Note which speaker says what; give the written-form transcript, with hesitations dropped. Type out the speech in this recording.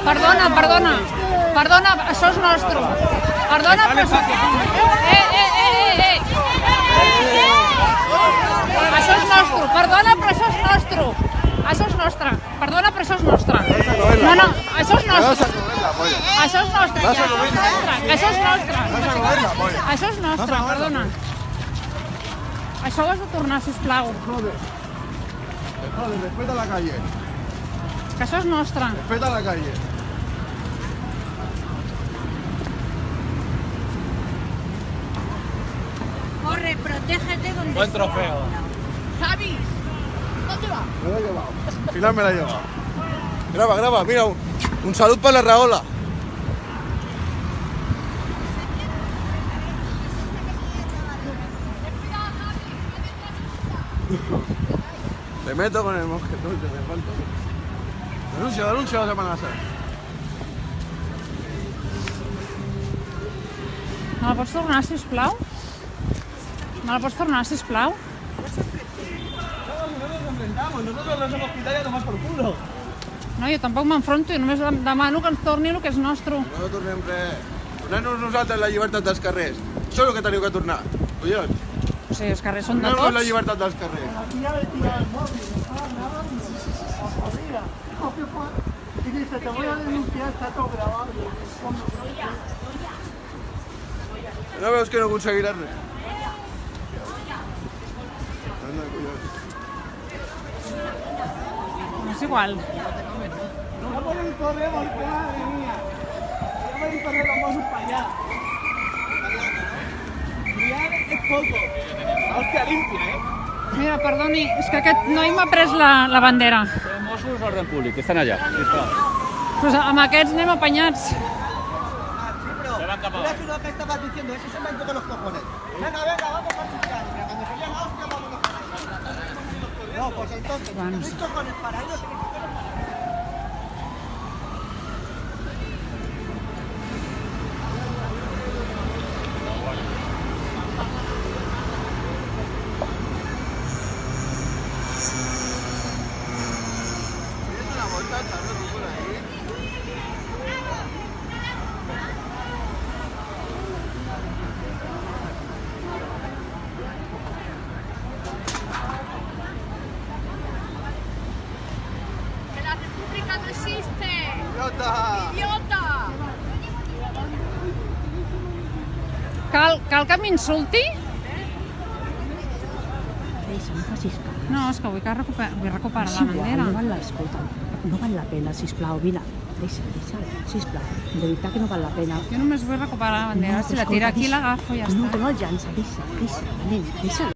Speaker 1: Perdona, perdona. Perdona, això és nostre. Perdona, però... Això és nostre. Perdona, però això és nostre. Això és nostre. Perdona, però això és nostre. No, no, això és nostre. Això és nostre, ja. Això és nostre. Això és nostre, perdona. Això ho has de tornar, sisplau.
Speaker 2: Joder, respeta la calle.
Speaker 1: Que això és nostre.
Speaker 2: Respeta la calle.
Speaker 3: Corre, protégete donde
Speaker 4: Buen trofeo.
Speaker 3: Javi, ¿dónde va?
Speaker 2: Me la he llevado. Al final me la he llevado. Graba, graba, mira, un saludo para la Raola. Te meto con el mosquetón que me falta. Denuncio la Semana Santa.
Speaker 1: Me la pots tornar, sisplau? Me la pots tornar, sisplau?
Speaker 4: Nosotros nos hemos quitado y a tomar por culo.
Speaker 1: No, jo tampoc m'enfronto, jo només demano que ens torni el que és nostre.
Speaker 2: No tornem res. Tornem-nos nosaltres la llibertat dels carrers. Això és el que teniu que tornar. Collons,
Speaker 1: O sigui, els carrers són de
Speaker 2: tornem-nos la
Speaker 1: tots.
Speaker 2: llibertat dels carrers.
Speaker 5: Y dice, te voy a denunciar, está todo grabado.
Speaker 2: No veus que no aconseguiràs res? Anda, collons.
Speaker 1: No és igual.
Speaker 5: Ya por el correo, madre mía. Ya por el correo vamos para allá. Ya es poco. Hostia, limpia,
Speaker 1: Mira, perdoni, és que aquest noi m'ha pres la bandera.
Speaker 4: Mossos orden públic, que estan allà. Sisplau.
Speaker 1: Pues amb aquests anem apanyats.
Speaker 4: Se van cap
Speaker 5: Mira tú lo que estabas diciendo, ese se me ha ido con los cojones. Venga, venga, vamos para tu casa. Cuando se llega la hostia, vámonos para allá. No, pues entonces,
Speaker 1: Bueno.
Speaker 5: ¿tenéis cojones para ellos?
Speaker 3: Que la república no existe.
Speaker 2: Idiota!
Speaker 3: ¡Idiota!
Speaker 1: Cal que m'insulti?
Speaker 6: No facis cas.
Speaker 1: No, és que vull recuperar
Speaker 6: És
Speaker 1: la
Speaker 6: igual,
Speaker 1: bandera.
Speaker 6: no val la, escolta, no val la pena, sisplau, vine, deixa, sisplau, de veritat que no val la pena.
Speaker 1: Jo només vull recuperar la bandera. Si la tira aquí, l'agafo i ja
Speaker 6: No,
Speaker 1: està.
Speaker 6: que no el llança, deixa, nen, deixa.